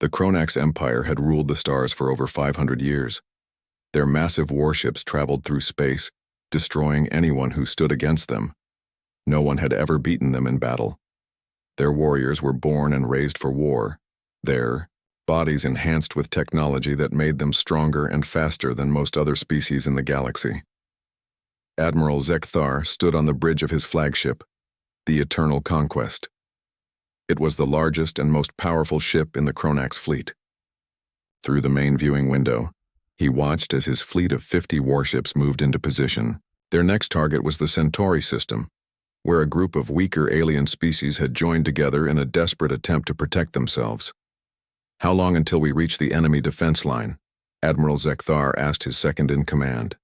The Kronax Empire had ruled the stars for over 500 years. Their massive warships traveled through space, destroying anyone who stood against them. No one had ever beaten them in battle. Their warriors were born and raised for war, their bodies enhanced with technology that made them stronger and faster than most other species in the galaxy. Admiral Zekthar stood on the bridge of his flagship, the Eternal Conquest. It was the largest and most powerful ship in the Kronax fleet. Through the main viewing window, he watched as his fleet of 50 warships moved into position. Their next target was the Centauri system, where a group of weaker alien species had joined together in a desperate attempt to protect themselves. "How long until we reach the enemy defense line?" Admiral Zekthar asked his second-in-command.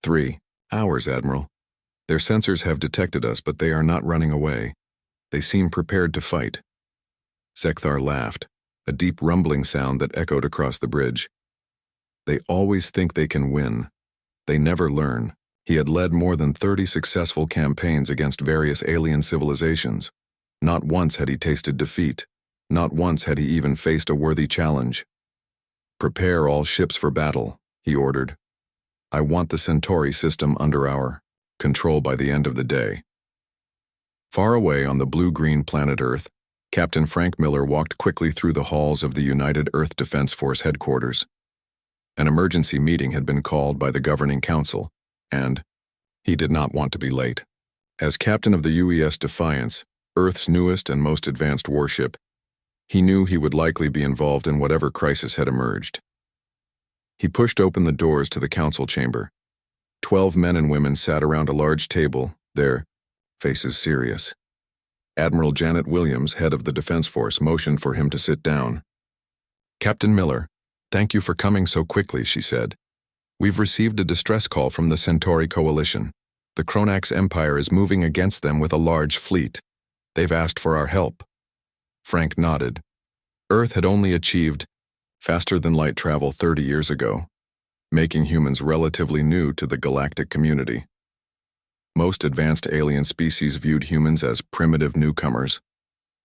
3 hours, Admiral. Their sensors have detected us, but they are not running away. They seem prepared to fight. Zekthar laughed, a deep rumbling sound that echoed across the bridge. They always think they can win. They never learn. He had led more than 30 successful campaigns against various alien civilizations. Not once had he tasted defeat. Not once had he even faced a worthy challenge. "Prepare all ships for battle," he ordered. "I want the Centauri system under our control by the end of the day." Far away on the blue-green planet Earth, Captain Frank Miller walked quickly through the halls of the United Earth Defense Force headquarters. An emergency meeting had been called by the Governing Council, and he did not want to be late. As captain of the UES Defiance, Earth's newest and most advanced warship, he knew he would likely be involved in whatever crisis had emerged. He pushed open the doors to the council chamber. 12 men and women sat around a large table, their faces serious. Admiral Janet Williams, head of the Defense Force, motioned for him to sit down. "Captain Miller, thank you for coming so quickly," she said. "We've received a distress call from the Centauri Coalition. The Kronax Empire is moving against them with a large fleet. They've asked for our help." Frank nodded. Earth had only achieved faster-than-light travel 30 years ago, making humans relatively new to the galactic community. Most advanced alien species viewed humans as primitive newcomers,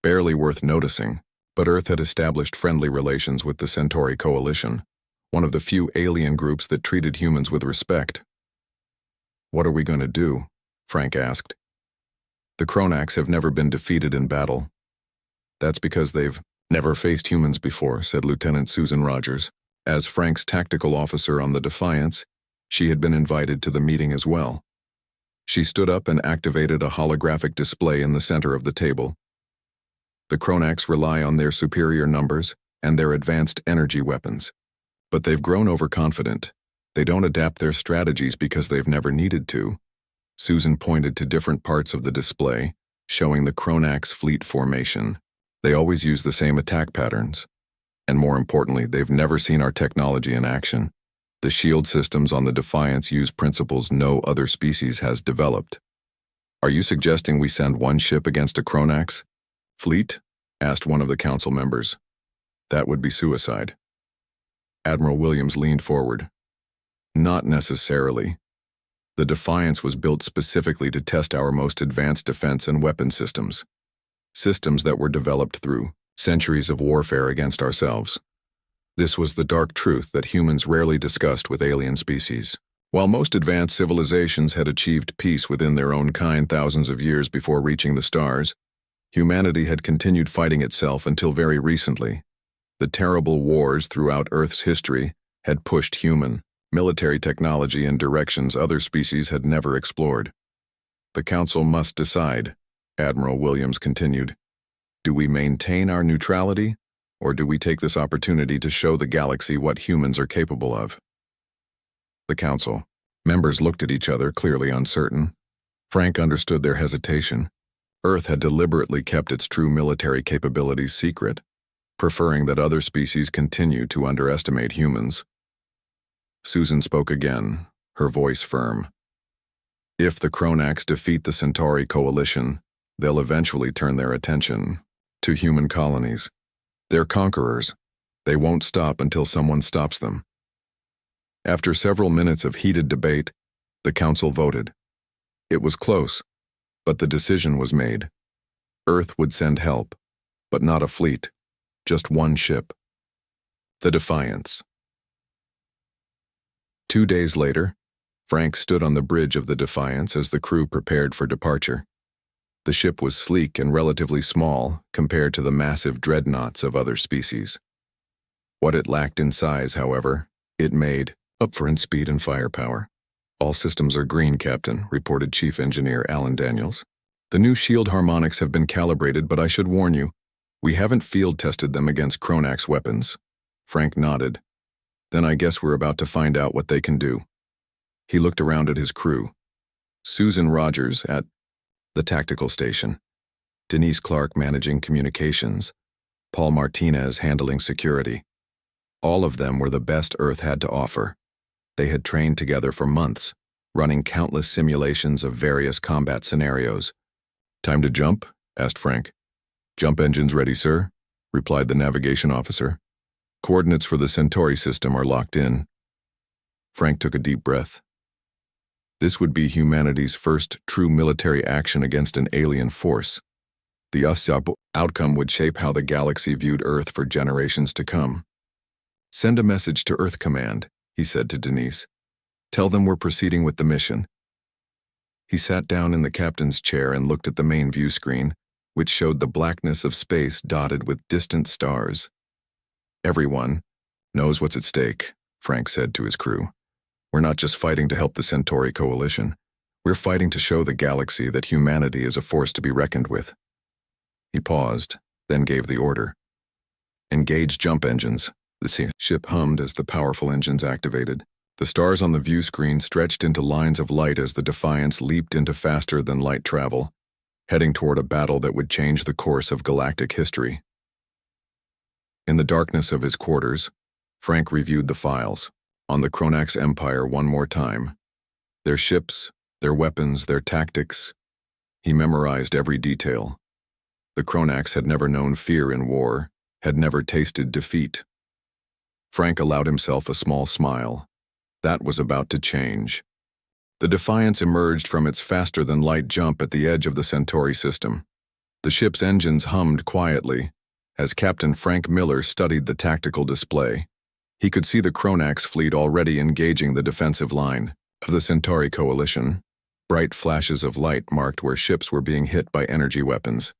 barely worth noticing, but Earth had established friendly relations with the Centauri Coalition, one of the few alien groups that treated humans with respect. "What are we going to do?" Frank asked. "The Kronax have never been defeated in battle." "That's because they've never faced humans before," said Lieutenant Susan Rogers. As Frank's tactical officer on the Defiance, she had been invited to the meeting as well. She stood up and activated a holographic display in the center of the table. "The Kronax rely on their superior numbers and their advanced energy weapons. But they've grown overconfident. They don't adapt their strategies because they've never needed to." Susan pointed to different parts of the display, showing the Kronax fleet formation. "They always use the same attack patterns. And more importantly, they've never seen our technology in action. The shield systems on the Defiance use principles no other species has developed." "Are you suggesting we send one ship against a Kronax fleet?" asked one of the council members. "That would be suicide." Admiral Williams leaned forward. "Not necessarily. The Defiance was built specifically to test our most advanced defense and weapon systems. Systems that were developed through centuries of warfare against ourselves. This was the dark truth that humans rarely discussed with alien species. While most advanced civilizations had achieved peace within their own kind thousands of years before reaching the stars, humanity had continued fighting itself until very recently. The terrible wars throughout Earth's history had pushed human military technology in directions other species had never explored. "The Council must decide," Admiral Williams continued. "Do we maintain our neutrality, or do we take this opportunity to show the galaxy what humans are capable of?" The Council members looked at each other, clearly uncertain. Frank understood their hesitation. Earth had deliberately kept its true military capabilities secret, preferring that other species continue to underestimate humans. Susan spoke again, her voice firm. "If the Kronax defeat the Centauri Coalition, they'll eventually turn their attention to human colonies. They're conquerors. They won't stop until someone stops them." After several minutes of heated debate, the council voted. It was close, but the decision was made. Earth would send help, but not a fleet. Just one ship. The Defiance. 2 days later, Frank stood on the bridge of the Defiance as the crew prepared for departure. The ship was sleek and relatively small compared to the massive dreadnoughts of other species. What it lacked in size, however, it made up for in speed and firepower. "All systems are green, Captain," reported Chief Engineer Alan Daniels. "The new shield harmonics have been calibrated, but I should warn you, we haven't field-tested them against Kronax weapons." Frank nodded. "Then I guess we're about to find out what they can do." He looked around at his crew. Susan Rogers at the tactical station, Denise Clark managing communications, Paul Martinez handling security. All of them were the best Earth had to offer. They had trained together for months, running countless simulations of various combat scenarios. "Time to jump?" asked Frank. "Jump engines ready, sir," replied the navigation officer. "Coordinates for the Centauri system are locked in." Frank took a deep breath. This would be humanity's first true military action against an alien force. The outcome would shape how the galaxy viewed Earth for generations to come. "Send a message to Earth Command," he said to Denise. "Tell them we're proceeding with the mission." He sat down in the captain's chair and looked at the main view screen, which showed the blackness of space dotted with distant stars. "Everyone knows what's at stake," Frank said to his crew. "We're not just fighting to help the Centauri coalition. We're fighting to show the galaxy that humanity is a force to be reckoned with." He paused, then gave the order. "Engage jump engines." The ship hummed as the powerful engines activated. The stars on the view screen stretched into lines of light as the Defiance leaped into faster-than-light travel, heading toward a battle that would change the course of galactic history. In the darkness of his quarters, Frank reviewed the files on the Kronax Empire one more time. Their ships, their weapons, their tactics. He memorized every detail. The Kronax had never known fear in war, had never tasted defeat. Frank allowed himself a small smile. That was about to change. The Defiance emerged from its faster-than-light jump at the edge of the Centauri system. The ship's engines hummed quietly as Captain Frank Miller studied the tactical display. He could see the Kronax fleet already engaging the defensive line of the Centauri coalition. Bright flashes of light marked where ships were being hit by energy weapons.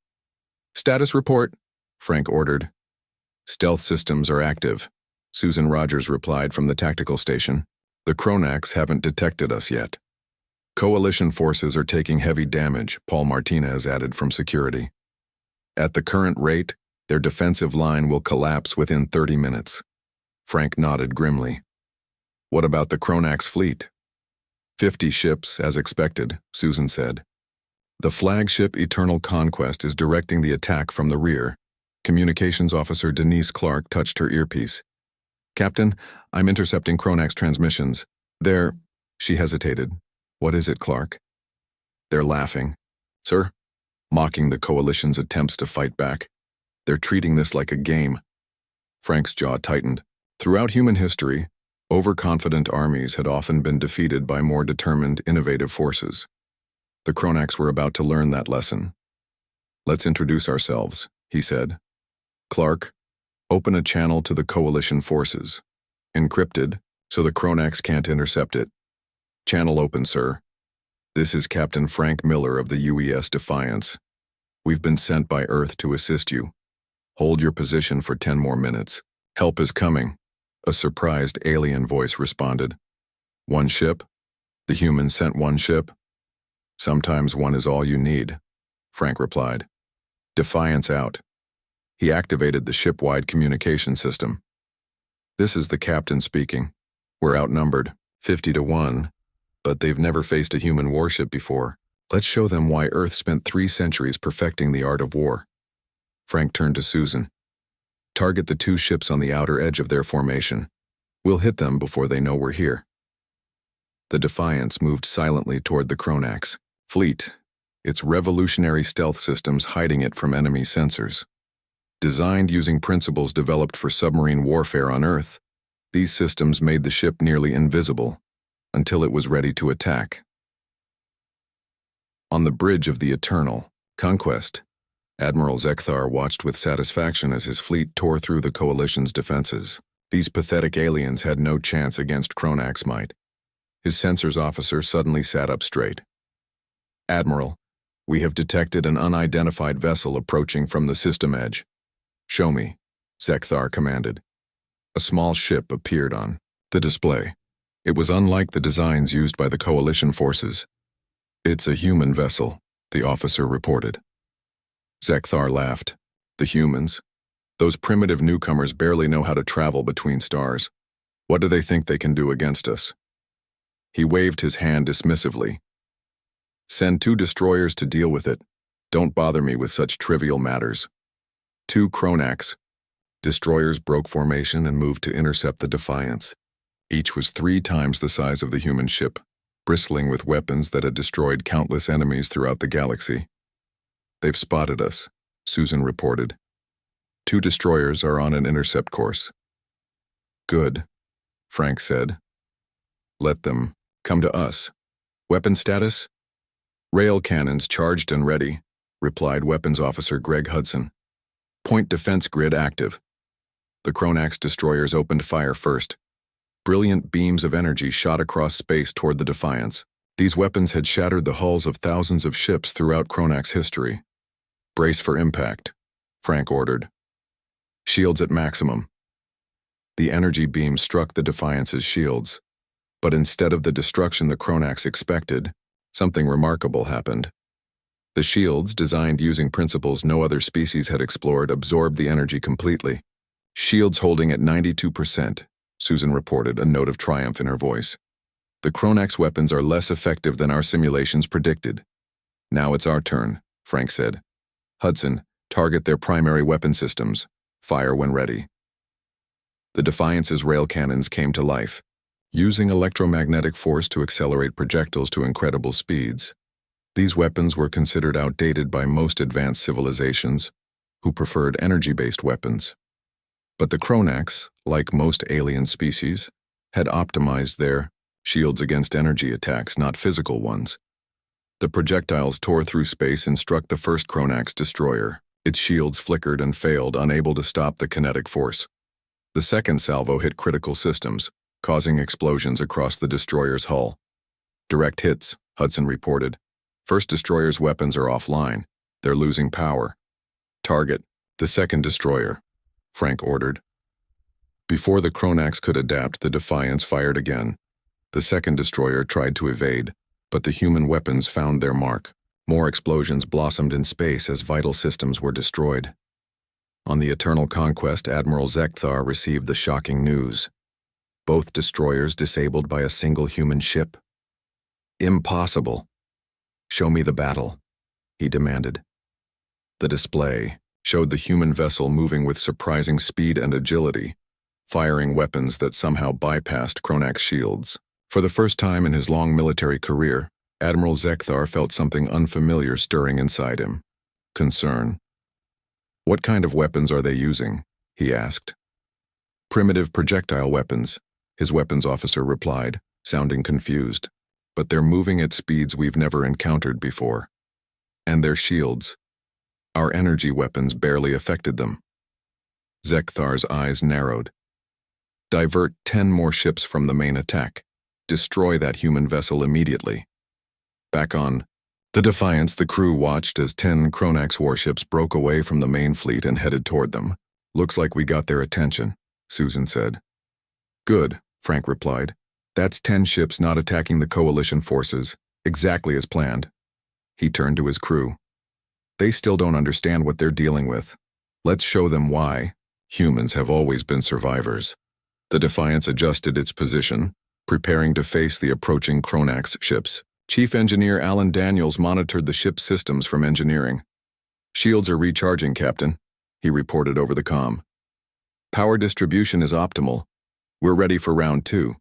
"Status report," Frank ordered. "Stealth systems are active," Susan Rogers replied from the tactical station. "The Kronax haven't detected us yet." "Coalition forces are taking heavy damage," Paul Martinez added from security. "At the current rate, their defensive line will collapse within 30 minutes. Frank nodded grimly. "What about the Kronax fleet?" 50 ships, as expected, Susan said. "The flagship Eternal Conquest is directing the attack from the rear." Communications Officer Denise Clark touched her earpiece. "Captain, I'm intercepting Kronax transmissions. They're—" She hesitated. "What is it, Clark?" "They're laughing." "Sir?" "Mocking the coalition's attempts to fight back. They're treating this like a game." Frank's jaw tightened. Throughout human history, overconfident armies had often been defeated by more determined, innovative forces. The Kronax were about to learn that lesson. "Let's introduce ourselves," he said. "Clark, open a channel to the coalition forces. Encrypted, so the Kronax can't intercept it." "Channel open, sir. This is Captain Frank Miller of the UES Defiance. We've been sent by Earth to assist you. Hold your position for 10 more minutes. Help is coming," a surprised alien voice responded. "One ship?" "The humans sent one ship." "Sometimes one is all you need," Frank replied. "Defiance out." He activated the ship-wide communication system. "This is the captain speaking. We're outnumbered, 50 to 1, but they've never faced a human warship before. Let's show them why Earth spent 3 centuries perfecting the art of war." Frank turned to Susan. "Target the 2 ships on the outer edge of their formation. We'll hit them before they know we're here." The Defiance moved silently toward the Kronax fleet, its revolutionary stealth systems hiding it from enemy sensors. Designed using principles developed for submarine warfare on Earth, these systems made the ship nearly invisible until it was ready to attack. On the bridge of the Eternal Conquest, Admiral Zekthar watched with satisfaction as his fleet tore through the Coalition's defenses. These pathetic aliens had no chance against Kronak's might. His sensors officer suddenly sat up straight. "Admiral, we have detected an unidentified vessel approaching from the system edge." "Show me," Zekthar commanded. A small ship appeared on the display. It was unlike the designs used by the Coalition forces. "It's a human vessel," the officer reported. Zekthar laughed. "The humans? Those primitive newcomers barely know how to travel between stars. What do they think they can do against us?" He waved his hand dismissively. "Send 2 destroyers to deal with it. Don't bother me with such trivial matters." 2 Kronaks. Destroyers broke formation and moved to intercept the Defiance. Each was 3 times the size of the human ship, bristling with weapons that had destroyed countless enemies throughout the galaxy. "They've spotted us," Susan reported. 2 destroyers are on an intercept course." "Good," Frank said. "Let them come to us." "Weapon status?" "Rail cannons charged and ready," replied Weapons Officer Greg Hudson. "Point defense grid active." The Kronak's destroyers opened fire first. Brilliant beams of energy shot across space toward the Defiance. These weapons had shattered the hulls of thousands of ships throughout Kronak's history. "Brace for impact," Frank ordered. "Shields at maximum." The energy beam struck the Defiance's shields, but instead of the destruction the Kronaks expected, something remarkable happened. The shields, designed using principles no other species had explored, absorbed the energy completely. "Shields holding at 92%, Susan reported, a note of triumph in her voice. "The Kronaks' weapons are less effective than our simulations predicted." "Now it's our turn," Frank said. "Hudson, target their primary weapon systems. Fire when ready." The Defiance's rail cannons came to life, using electromagnetic force to accelerate projectiles to incredible speeds. These weapons were considered outdated by most advanced civilizations, who preferred energy-based weapons. But the Kronaks, like most alien species, had optimized their shields against energy attacks, not physical ones. The projectiles tore through space and struck the first Kronak's destroyer. Its shields flickered and failed, unable to stop the kinetic force. The second salvo hit critical systems, causing explosions across the destroyer's hull. "Direct hits," Hudson reported. "First destroyer's weapons are offline. They're losing power." "Target the second destroyer," Frank ordered. Before the Kronaks could adapt, the Defiance fired again. The second destroyer tried to evade, but the human weapons found their mark. More explosions blossomed in space as vital systems were destroyed. On the Eternal Conquest, Admiral Zekthar received the shocking news. Both destroyers disabled by a single human ship. "Impossible." "Show me the battle," he demanded. The display showed the human vessel moving with surprising speed and agility, firing weapons that somehow bypassed Kronak's shields. For the first time in his long military career, Admiral Zekthar felt something unfamiliar stirring inside him. Concern. "What kind of weapons are they using?" he asked. "Primitive projectile weapons," his weapons officer replied, sounding confused. "But they're moving at speeds we've never encountered before. And their shields. Our energy weapons barely affected them." Zekthar's eyes narrowed. "Divert 10 more ships from the main attack. Destroy that human vessel immediately." Back on the Defiance, the crew watched as 10 Kronaks warships broke away from the main fleet and headed toward them. "Looks like we got their attention," Susan said. "Good," Frank replied. "That's 10 ships not attacking the Coalition forces, exactly as planned." He turned to his crew. "They still don't understand what they're dealing with. Let's show them why. Humans have always been survivors." The Defiance adjusted its position, preparing to face the approaching Kronaks ships. Chief Engineer Alan Daniels monitored the ship's systems from engineering. "Shields are recharging, Captain," he reported over the comm. "Power distribution is optimal. We're ready for round 2.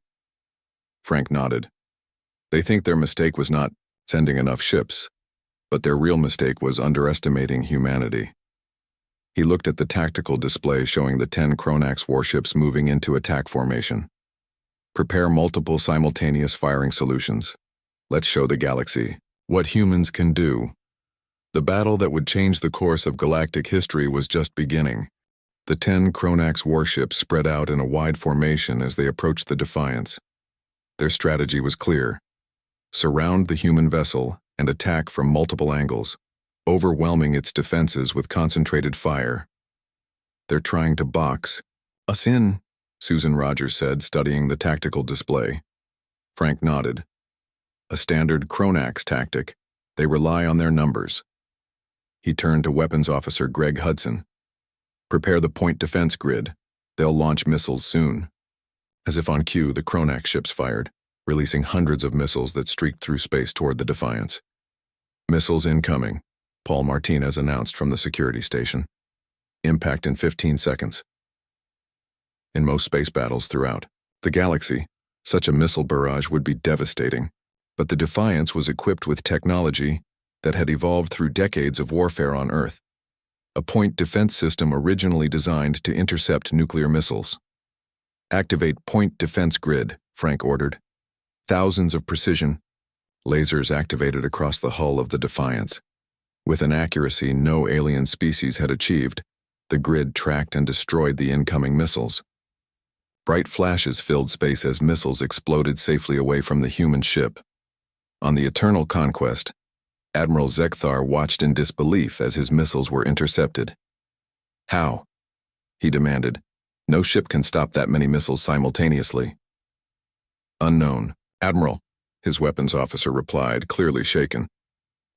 Frank nodded. They think their mistake was not sending enough ships, but their real mistake was underestimating humanity. He looked at the tactical display showing the 10 Kronaks warships moving into attack formation. "Prepare multiple simultaneous firing solutions. Let's show the galaxy what humans can do." The battle that would change the course of galactic history was just beginning. The 10 Kronax warships spread out in a wide formation as they approached the Defiance. Their strategy was clear. Surround the human vessel and attack from multiple angles, overwhelming its defenses with concentrated fire. "They're trying to box us in," Susan Rogers said, studying the tactical display. Frank nodded. "A standard Kronax tactic. They rely on their numbers." He turned to Weapons Officer Greg Hudson. "Prepare the point defense grid. They'll launch missiles soon." As if on cue, the Kronax ships fired, releasing hundreds of missiles that streaked through space toward the Defiance. "Missiles incoming," Paul Martinez announced from the security station. "Impact in 15 seconds. In most space battles throughout the galaxy, such a missile barrage would be devastating, but the Defiance was equipped with technology that had evolved through decades of warfare on Earth. A point defense system originally designed to intercept nuclear missiles. "Activate point defense grid," Frank ordered. Thousands of precision lasers activated across the hull of the Defiance. With an accuracy no alien species had achieved, the grid tracked and destroyed the incoming missiles. Bright flashes filled space as missiles exploded safely away from the human ship. On the Eternal Conquest, Admiral Zekthar watched in disbelief as his missiles were intercepted. "How?" he demanded. "No ship can stop that many missiles simultaneously." "Unknown, Admiral," his weapons officer replied, clearly shaken.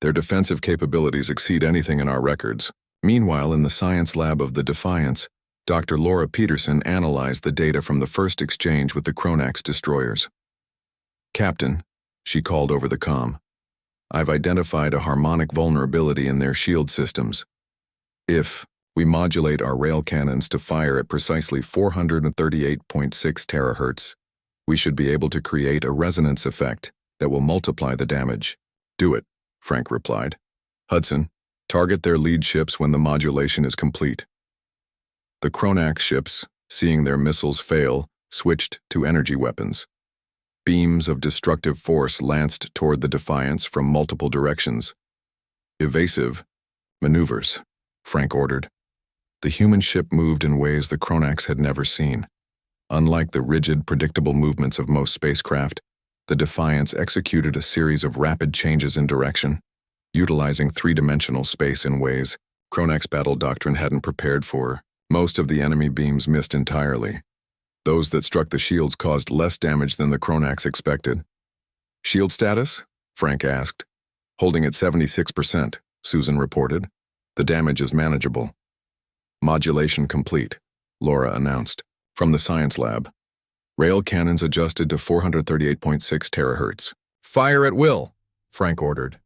"Their defensive capabilities exceed anything in our records." Meanwhile, in the science lab of the Defiance, Dr. Laura Peterson analyzed the data from the first exchange with the Kronax destroyers. "Captain," she called over the comm, "I've identified a harmonic vulnerability in their shield systems. If we modulate our rail cannons to fire at precisely 438.6 terahertz, we should be able to create a resonance effect that will multiply the damage." "Do it," Frank replied. "Hudson, target their lead ships when the modulation is complete." The Kronax ships, seeing their missiles fail, switched to energy weapons. Beams of destructive force lanced toward the Defiance from multiple directions. "Evasive maneuvers," Frank ordered. The human ship moved in ways the Kronax had never seen. Unlike the rigid, predictable movements of most spacecraft, the Defiance executed a series of rapid changes in direction, utilizing three-dimensional space in ways Kronax battle doctrine hadn't prepared for. Most of the enemy beams missed entirely. Those that struck the shields caused less damage than the Kronax expected. "Shield status?" Frank asked. "Holding at 76%, Susan reported. "The damage is manageable." "Modulation complete," Laura announced. From the science lab, rail cannons adjusted to 438.6 terahertz. "Fire at will," Frank ordered.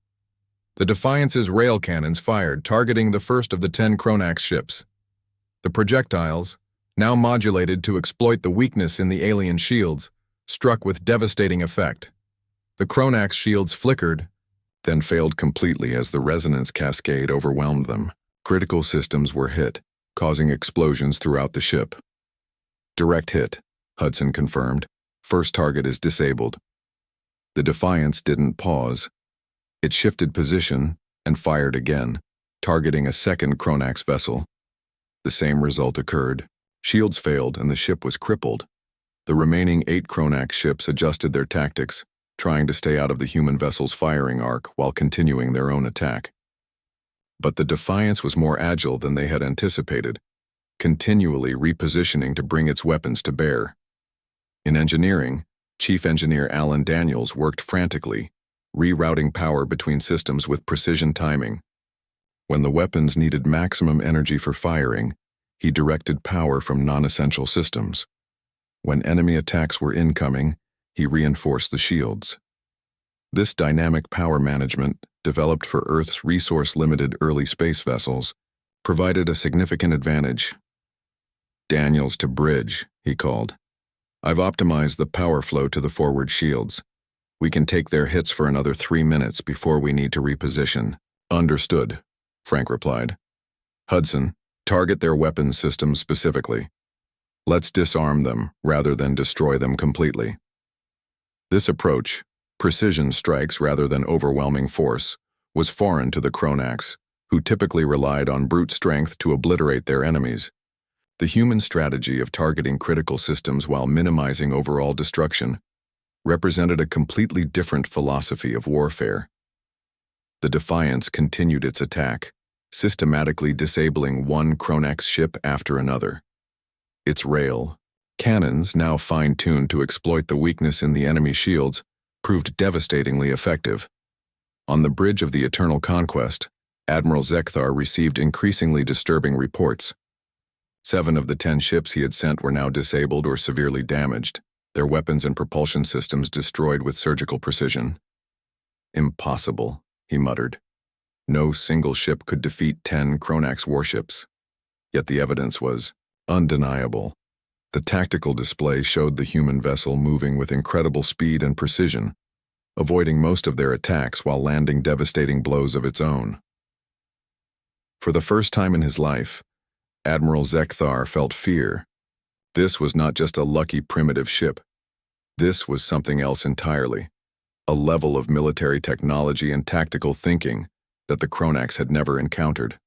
The Defiance's rail cannons fired, targeting the first of the 10 Kronax ships. The projectiles, now modulated to exploit the weakness in the alien shields, struck with devastating effect. The Kronax shields flickered, then failed completely as the resonance cascade overwhelmed them. Critical systems were hit, causing explosions throughout the ship. "Direct hit," Hudson confirmed. "First target is disabled." The Defiance didn't pause. It shifted position and fired again, targeting a second Kronax vessel. The same result occurred. Shields failed and the ship was crippled. The remaining 8 Kronax ships adjusted their tactics, trying to stay out of the human vessel's firing arc while continuing their own attack. But the Defiance was more agile than they had anticipated, continually repositioning to bring its weapons to bear. In engineering, Chief Engineer Alan Daniels worked frantically, rerouting power between systems with precision timing. When the weapons needed maximum energy for firing, he directed power from non-essential systems. When enemy attacks were incoming, he reinforced the shields. This dynamic power management, developed for Earth's resource-limited early space vessels, provided a significant advantage. "Daniels to bridge," he called. "I've optimized the power flow to the forward shields. We can take their hits for another 3 minutes before we need to reposition." "Understood," Frank replied. "Hudson, target their weapons systems specifically. Let's disarm them rather than destroy them completely." This approach, precision strikes rather than overwhelming force, was foreign to the Kronax, who typically relied on brute strength to obliterate their enemies. The human strategy of targeting critical systems while minimizing overall destruction represented a completely different philosophy of warfare. The Defiance continued its attack, systematically disabling one Kronax ship after another. Its rail cannons, now fine-tuned to exploit the weakness in the enemy shields, proved devastatingly effective. On the bridge of the Eternal Conquest, Admiral Zekthar received increasingly disturbing reports. 7 of the 10 ships he had sent were now disabled or severely damaged, their weapons and propulsion systems destroyed with surgical precision. Impossible, he muttered. No single ship could defeat 10 Kronax warships. Yet the evidence was undeniable. The tactical display showed the human vessel moving with incredible speed and precision, avoiding most of their attacks while landing devastating blows of its own. For the first time in his life, Admiral Zekthar felt fear. This was not just a lucky primitive ship. This was something else entirely, a level of military technology and tactical thinking that the Kronax had never encountered.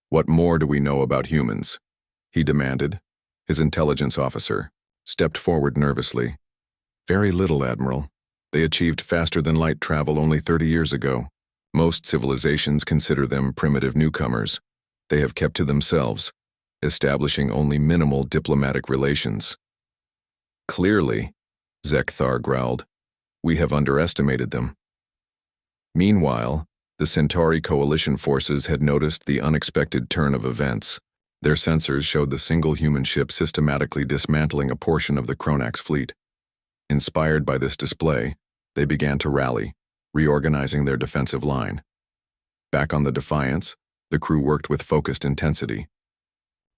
"What more do we know about humans?" he demanded. His intelligence officer stepped forward nervously. "Very little, Admiral. They achieved faster-than-light travel only 30 years ago. Most civilizations consider them primitive newcomers. They have kept to themselves, establishing only minimal diplomatic relations." "Clearly," Zekthar growled, "we have underestimated them." Meanwhile, the Centauri coalition forces had noticed the unexpected turn of events. Their sensors showed the single human ship systematically dismantling a portion of the Kronax fleet. Inspired by this display, they began to rally, reorganizing their defensive line. Back on the Defiance, the crew worked with focused intensity.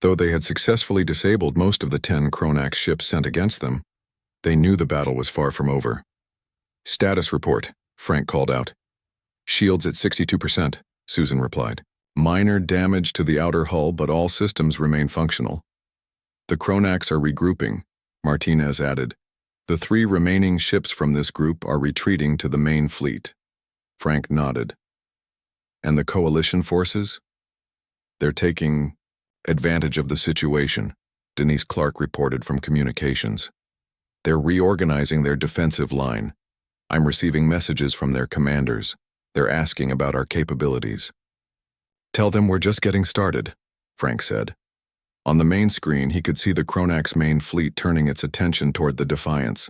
Though they had successfully disabled most of the 10 Kronax ships sent against them, they knew the battle was far from over. "Status report," Frank called out. "Shields at 62%, Susan replied. "Minor damage to the outer hull, but all systems remain functional." "The Kronax are regrouping," Martinez added. "The 3 remaining ships from this group are retreating to the main fleet." Frank nodded. "And the coalition forces?" "They're taking advantage of the situation," Denise Clark reported from communications. "They're reorganizing their defensive line. I'm receiving messages from their commanders. They're asking about our capabilities." "Tell them we're just getting started," Frank said. On the main screen, he could see the Kronax main fleet turning its attention toward the Defiance.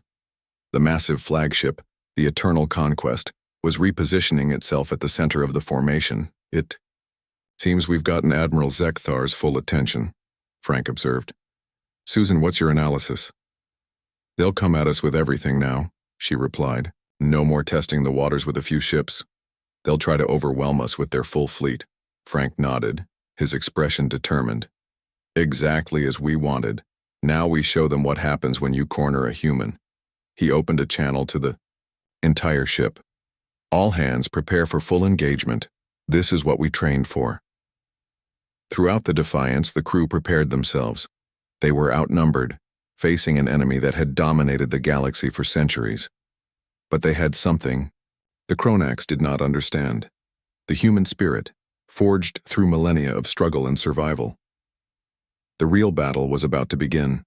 The massive flagship, the Eternal Conquest, was repositioning itself at the center of the formation. "It seems we've gotten Admiral Zekthar's full attention," Frank observed. "Susan, what's your analysis?" "They'll come at us with everything now," she replied. "No more testing the waters with a few ships. They'll try to overwhelm us with their full fleet." Frank nodded, his expression determined. "Exactly as we wanted. Now we show them what happens when you corner a human." He opened a channel to the entire ship. "All hands prepare for full engagement. This is what we trained for." Throughout the Defiance, the crew prepared themselves. They were outnumbered, facing an enemy that had dominated the galaxy for centuries. But they had something the Kronax did not understand: the human spirit, forged through millennia of struggle and survival. The real battle was about to begin.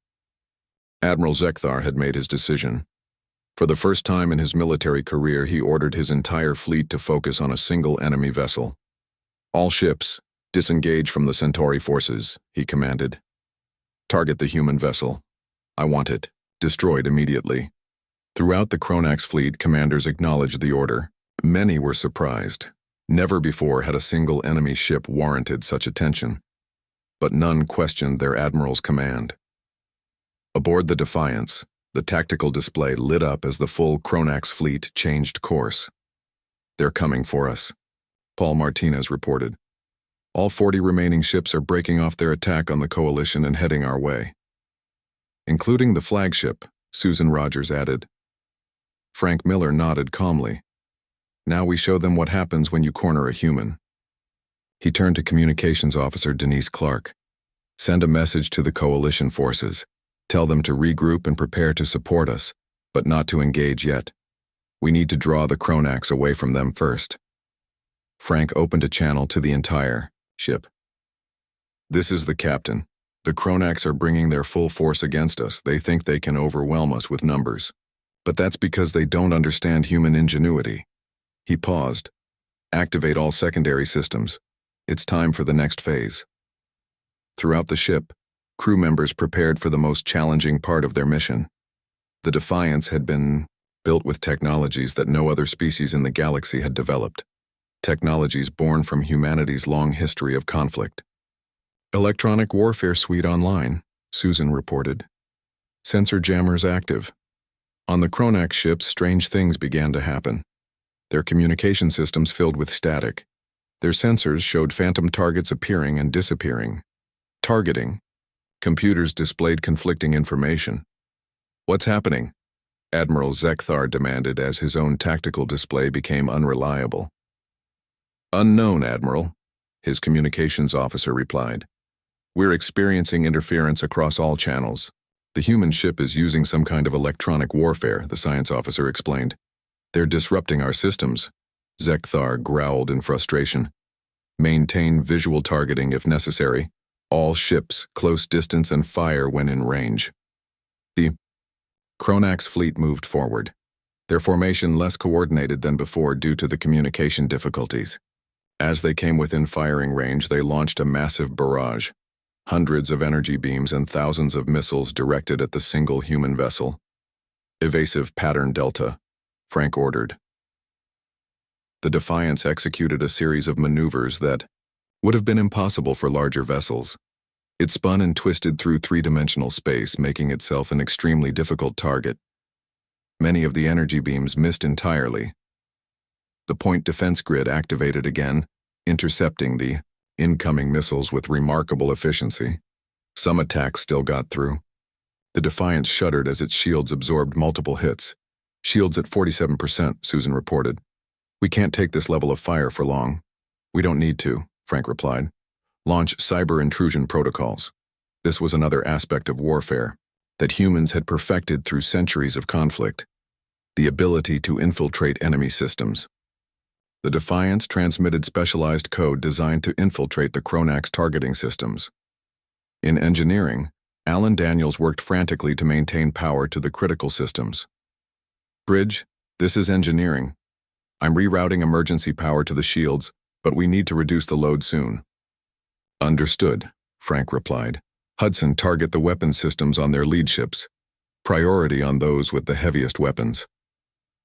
Admiral Zekthar had made his decision. For the first time in his military career, he ordered his entire fleet to focus on a single enemy vessel. "All ships, disengage from the Centauri forces," he commanded. "Target the human vessel. I want it destroyed immediately." Throughout the Kronax fleet, commanders acknowledged the order. Many were surprised. Never before had a single enemy ship warranted such attention. But none questioned their admiral's command. Aboard the Defiance, the tactical display lit up as the full Kronax fleet changed course. "They're coming for us," Paul Martinez reported. "All 40 remaining ships are breaking off their attack on the coalition and heading our way." "Including the flagship," Susan Rogers added. Frank Miller nodded calmly. "Now we show them what happens when you corner a human." He turned to Communications Officer Denise Clark. "Send a message to the coalition forces. Tell them to regroup and prepare to support us, but not to engage yet. We need to draw the Kronax away from them first." Frank opened a channel to the entire ship. "This is the captain. The Kronax are bringing their full force against us. They think they can overwhelm us with numbers. But that's because they don't understand human ingenuity." He paused. "Activate all secondary systems. It's time for the next phase." Throughout the ship, crew members prepared for the most challenging part of their mission. The Defiance had been built with technologies that no other species in the galaxy had developed. Technologies born from humanity's long history of conflict. "Electronic warfare suite online," Susan reported. "Sensor jammers active." On the Kronax ships, strange things began to happen. Their communication systems filled with static. Their sensors showed phantom targets appearing and disappearing. Targeting. Computers displayed conflicting information. "What's happening?" Admiral Zekthar demanded as his own tactical display became unreliable. "Unknown, Admiral," his communications officer replied. "We're experiencing interference across all channels. The human ship is using some kind of electronic warfare," the science officer explained. "They're disrupting our systems," Zekthar growled in frustration. "Maintain visual targeting if necessary. All ships, close distance and fire when in range." The Kronax fleet moved forward, their formation less coordinated than before due to the communication difficulties. As they came within firing range, they launched a massive barrage. Hundreds of energy beams and thousands of missiles directed at the single human vessel. "Evasive pattern Delta," Frank ordered. The Defiance executed a series of maneuvers that would have been impossible for larger vessels. It spun and twisted through three-dimensional space, making itself an extremely difficult target. Many of the energy beams missed entirely. The point defense grid activated again, intercepting the incoming missiles with remarkable efficiency. Some attacks still got through. The Defiance shuddered as its shields absorbed multiple hits. "Shields at 47%, Susan reported. "We can't take this level of fire for long." "We don't need to," Frank replied. "Launch cyber intrusion protocols." This was another aspect of warfare that humans had perfected through centuries of conflict. The ability to infiltrate enemy systems. The Defiance transmitted specialized code designed to infiltrate the Kronax targeting systems. In engineering, Alan Daniels worked frantically to maintain power to the critical systems. "Bridge, this is engineering. I'm rerouting emergency power to the shields, but we need to reduce the load soon." "Understood," Frank replied. "Hudson, target the weapon systems on their lead ships. Priority on those with the heaviest weapons."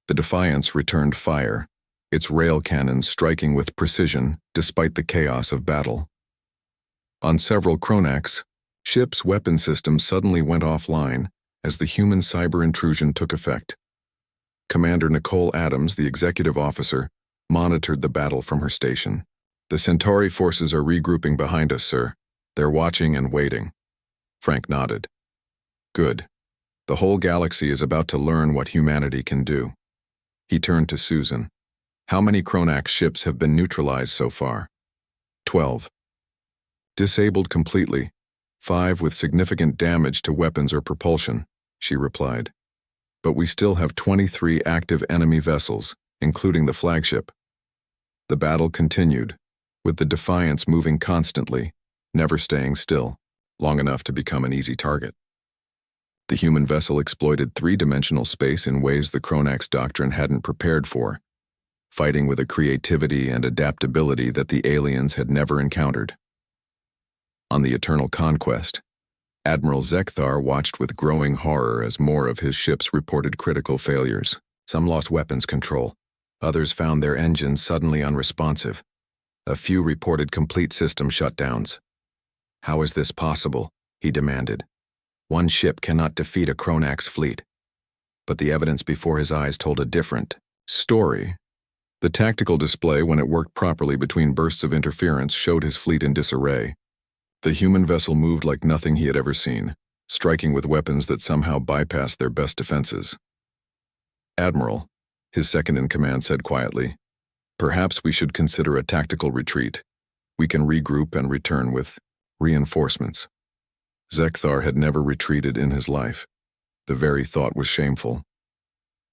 The Defiance returned fire, its rail cannons striking with precision despite the chaos of battle. On several Kronax, ships' weapon systems suddenly went offline as the human cyber intrusion took effect. Commander Nicole Adams, the executive officer, monitored the battle from her station. "The Centauri forces are regrouping behind us, sir. They're watching and waiting." Frank nodded. "Good. The whole galaxy is about to learn what humanity can do." He turned to Susan. "How many Kronax ships have been neutralized so far?" 12. "Disabled completely. 5 with significant damage to weapons or propulsion," she replied. "But we still have 23 active enemy vessels, including the flagship." The battle continued, with the Defiance moving constantly, never staying still, long enough to become an easy target. The human vessel exploited three-dimensional space in ways the Kronax doctrine hadn't prepared for, fighting with a creativity and adaptability that the aliens had never encountered. On the Eternal Conquest, Admiral Zekthar watched with growing horror as more of his ships reported critical failures. Some lost weapons control. Others found their engines suddenly unresponsive. A few reported complete system shutdowns. "How is this possible?" he demanded. "One ship cannot defeat a Kronax fleet." But the evidence before his eyes told a different story. The tactical display, when it worked properly between bursts of interference, showed his fleet in disarray. The human vessel moved like nothing he had ever seen, striking with weapons that somehow bypassed their best defenses. "Admiral," his second-in-command said quietly, "perhaps we should consider a tactical retreat. We can regroup and return with reinforcements." Zekthar had never retreated in his life. The very thought was shameful.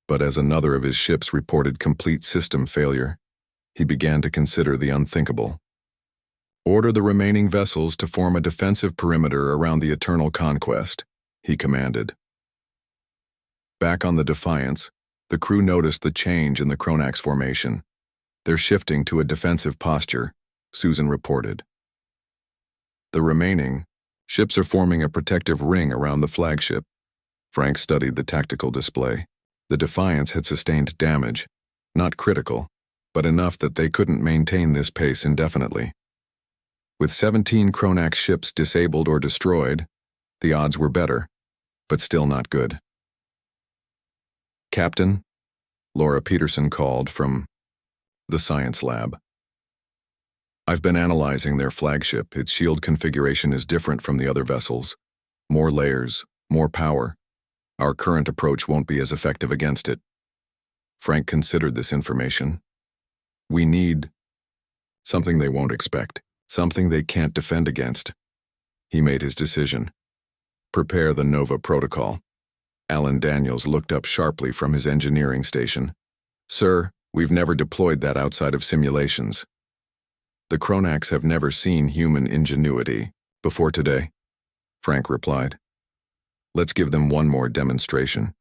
But as another of his ships reported complete system failure, He began to consider the unthinkable. "Order the remaining vessels to form a defensive perimeter around the Eternal Conquest," he commanded. Back on the Defiance, the crew noticed the change in the Kronax formation. "They're shifting to a defensive posture," Susan reported. "The remaining ships are forming a protective ring around the flagship." Frank studied the tactical display. The Defiance had sustained damage, not critical, but enough that they couldn't maintain this pace indefinitely. With 17 Kronax ships disabled or destroyed, the odds were better, but still not good. "Captain," Laura Peterson called from the science lab. "I've been analyzing their flagship. Its shield configuration is different from the other vessels. More layers, more power. Our current approach won't be as effective against it." Frank considered this information. "We need something they won't expect, something they can't defend against." He made his decision. "Prepare the Nova Protocol." Alan Daniels looked up sharply from his engineering station. "Sir, we've never deployed that outside of simulations. The Kronax have never seen human ingenuity before today," Frank replied. "Let's give them one more demonstration."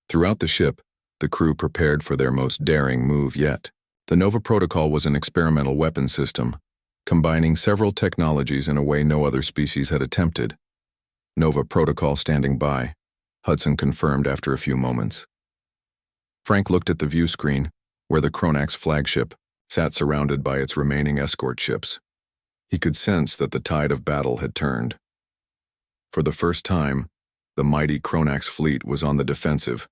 Throughout the ship, the crew prepared for their most daring move yet. The Nova Protocol was an experimental weapon system, combining several technologies in a way no other species had attempted. "Nova Protocol standing by," Hudson confirmed after a few moments. Frank looked at the view screen, where the Kronax flagship sat surrounded by its remaining escort ships. He could sense that the tide of battle had turned. For the first time, the mighty Kronax fleet was on the defensive.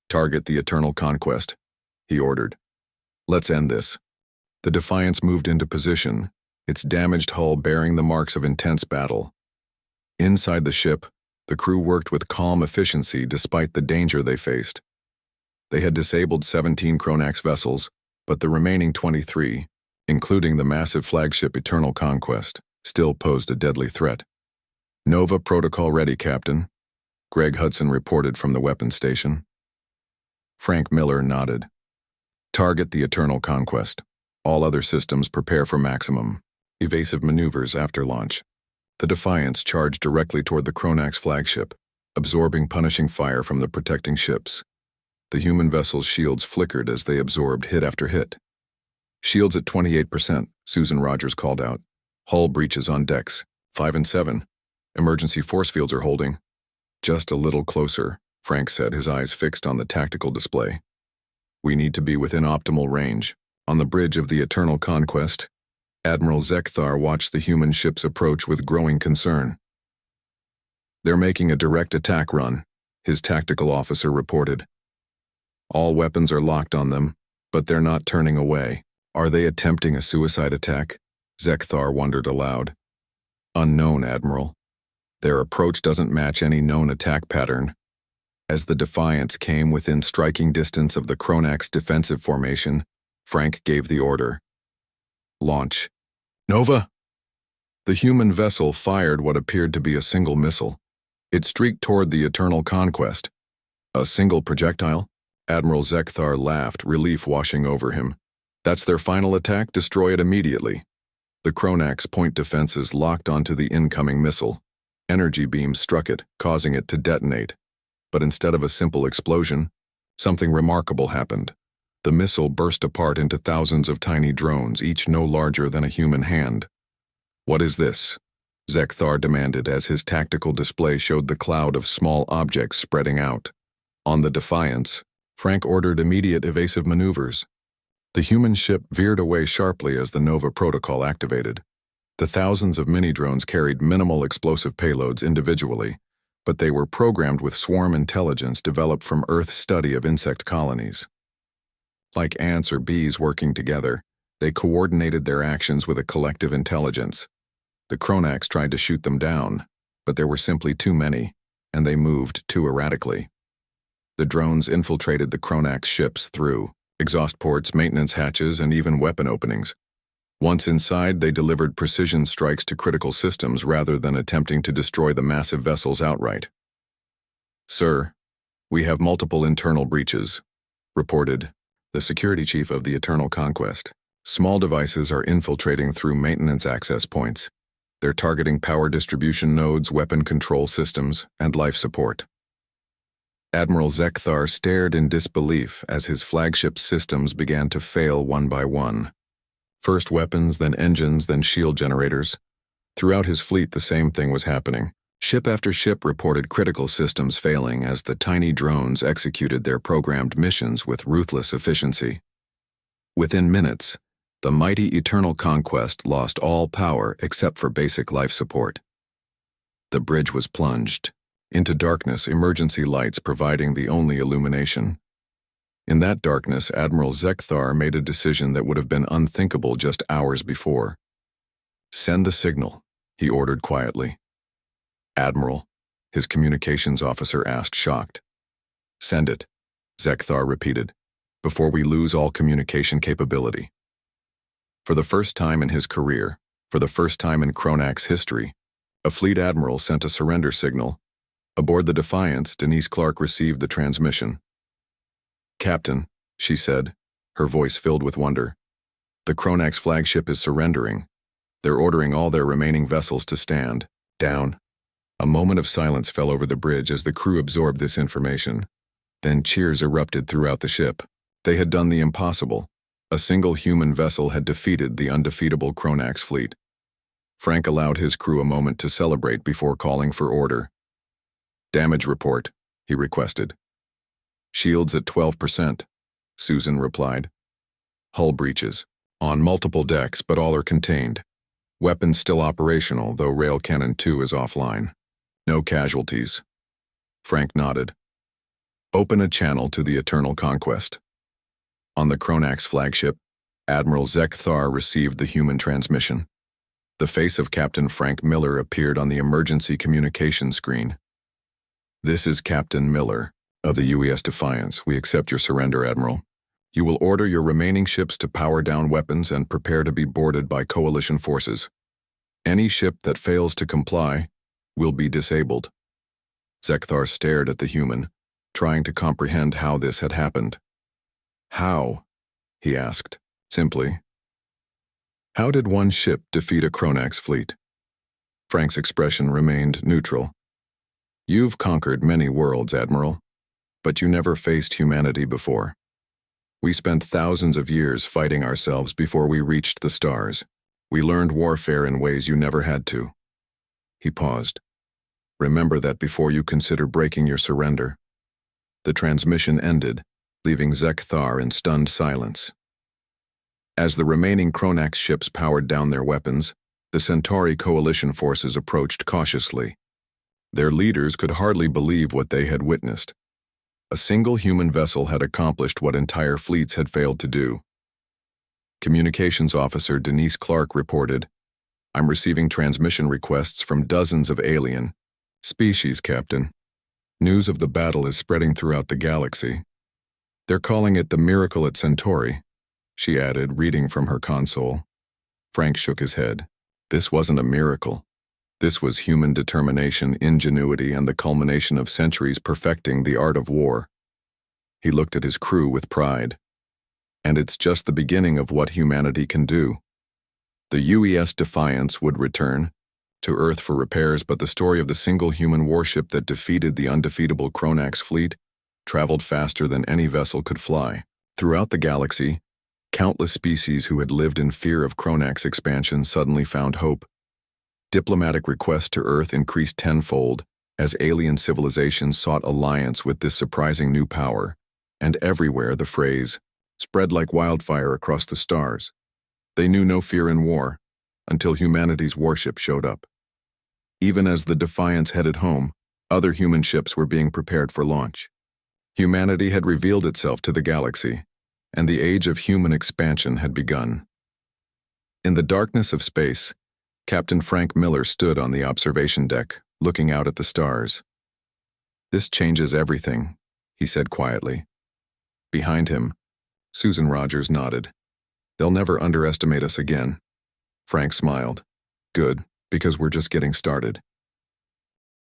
"Target the Eternal Conquest," he ordered. "Let's end this." The Defiance moved into position, its damaged hull bearing the marks of intense battle. Inside the ship, the crew worked with calm efficiency despite the danger they faced. They had disabled 17 Kronax vessels, but the remaining 23, including the massive flagship Eternal Conquest, still posed a deadly threat. "Nova Protocol ready, Captain," Greg Hudson reported from the weapons station. Frank Miller nodded. "Target the Eternal Conquest. All other systems prepare for maximum evasive maneuvers after launch." The Defiance charged directly toward the Kronax flagship, absorbing punishing fire from the protecting ships. The human vessel's shields flickered as they absorbed hit after hit. "Shields at 28%, Susan Rogers called out. "Hull breaches on decks, 5 and 7. Emergency force fields are holding." "Just a little closer," Frank said, his eyes fixed on the tactical display. "We need to be within optimal range." On the bridge of the Eternal Conquest, Admiral Zekthar watched the human ships approach with growing concern. "They're making a direct attack run," his tactical officer reported. "All weapons are locked on them, but they're not turning away." "Are they attempting a suicide attack?" Zekthar wondered aloud. "Unknown, Admiral. Their approach doesn't match any known attack pattern." As the Defiance came within striking distance of the Kronax defensive formation, Frank gave the order. "Launch." "Nova!" The human vessel fired what appeared to be a single missile. It streaked toward the Eternal Conquest. "A single projectile?" Admiral Zekthar laughed, relief washing over him. "That's their final attack? Destroy it immediately." The Kronax point defenses locked onto the incoming missile. Energy beams struck it, causing it to detonate. But instead of a simple explosion, something remarkable happened. The missile burst apart into thousands of tiny drones, each no larger than a human hand. "What is this?" Zekthar demanded as his tactical display showed the cloud of small objects spreading out. On the Defiance, Frank ordered immediate evasive maneuvers. The human ship veered away sharply as the Nova Protocol activated. The thousands of mini-drones carried minimal explosive payloads individually, but they were programmed with swarm intelligence developed from Earth's study of insect colonies. Like ants or bees working together, they coordinated their actions with a collective intelligence. The Kronax tried to shoot them down, but there were simply too many, and they moved too erratically. The drones infiltrated the Kronax ships through exhaust ports, maintenance hatches, and even weapon openings. Once inside, they delivered precision strikes to critical systems rather than attempting to destroy the massive vessels outright. "Sir, we have multiple internal breaches," reported the security chief of the Eternal Conquest. Small devices are infiltrating through maintenance access points. They're targeting power distribution nodes, weapon control systems, and life support. Admiral Zekthar stared in disbelief as his flagship's systems began to fail one by one. First weapons, then engines, then shield generators. Throughout his fleet, the same thing was happening. Ship after ship reported critical systems failing as the tiny drones executed their programmed missions with ruthless efficiency. Within minutes, the mighty Eternal Conquest lost all power except for basic life support. The bridge was plunged into darkness, emergency lights providing the only illumination. In that darkness, Admiral Zekthar made a decision that would have been unthinkable just hours before. "Send the signal," he ordered quietly. "Admiral," his communications officer asked, shocked. "Send it," Zekthar repeated, "before we lose all communication capability." For the first time in his career, for the first time in Kronak's history, a fleet admiral sent a surrender signal. Aboard the Defiance, Denise Clark received the transmission. "Captain," she said, her voice filled with wonder, "the Kronak's flagship is surrendering. They're ordering all their remaining vessels to stand down." A moment of silence fell over the bridge as the crew absorbed this information. Then cheers erupted throughout the ship. They had done the impossible. A single human vessel had defeated the undefeatable Kronak's fleet. Frank allowed his crew a moment to celebrate before calling for order. "Damage report," he requested. "Shields at 12%, Susan replied. "Hull breaches. On multiple decks, but all are contained. Weapons still operational, though Rail Cannon 2 is offline. No casualties." Frank nodded. "Open a channel to the Eternal Conquest." On the Kronak's flagship, Admiral Zekthar received the human transmission. The face of Captain Frank Miller appeared on the emergency communication screen. "This is Captain Miller of the UES Defiance. We accept your surrender, Admiral. You will order your remaining ships to power down weapons and prepare to be boarded by coalition forces. Any ship that fails to comply will be disabled." Zekthar stared at the human, trying to comprehend how this had happened. "How?" he asked, simply. "How did one ship defeat a Kronak's fleet?" Frank's expression remained neutral. "You've conquered many worlds, Admiral, but you never faced humanity before. We spent thousands of years fighting ourselves before we reached the stars. We learned warfare in ways you never had to." He paused. "Remember that before you consider breaking your surrender." The transmission ended, leaving Zekthar in stunned silence. As the remaining Kronak's ships powered down their weapons, the Centauri coalition forces approached cautiously. Their leaders could hardly believe what they had witnessed. A single human vessel had accomplished what entire fleets had failed to do. Communications officer Denise Clark reported, "I'm receiving transmission requests from dozens of alien species, Captain. News of the battle is spreading throughout the galaxy. They're calling it the miracle at Centauri," she added, reading from her console. Frank shook his head. This wasn't a miracle. This was human determination, ingenuity, and the culmination of centuries perfecting the art of war. He looked at his crew with pride. And it's just the beginning of what humanity can do. The UES Defiance would return to Earth for repairs, but the story of the single human warship that defeated the undefeatable Kronak's fleet traveled faster than any vessel could fly. Throughout the galaxy, countless species who had lived in fear of Kronak's expansion suddenly found hope. Diplomatic requests to Earth increased tenfold as alien civilizations sought alliance with this surprising new power, and everywhere the phrase spread like wildfire across the stars. They knew no fear in war until humanity's warship showed up. Even as the Defiance headed home, other human ships were being prepared for launch. Humanity had revealed itself to the galaxy, and the age of human expansion had begun. In the darkness of space, Captain Frank Miller stood on the observation deck, looking out at the stars. "This changes everything," he said quietly. Behind him, Susan Rogers nodded. "They'll never underestimate us again." Frank smiled. "Good, because we're just getting started."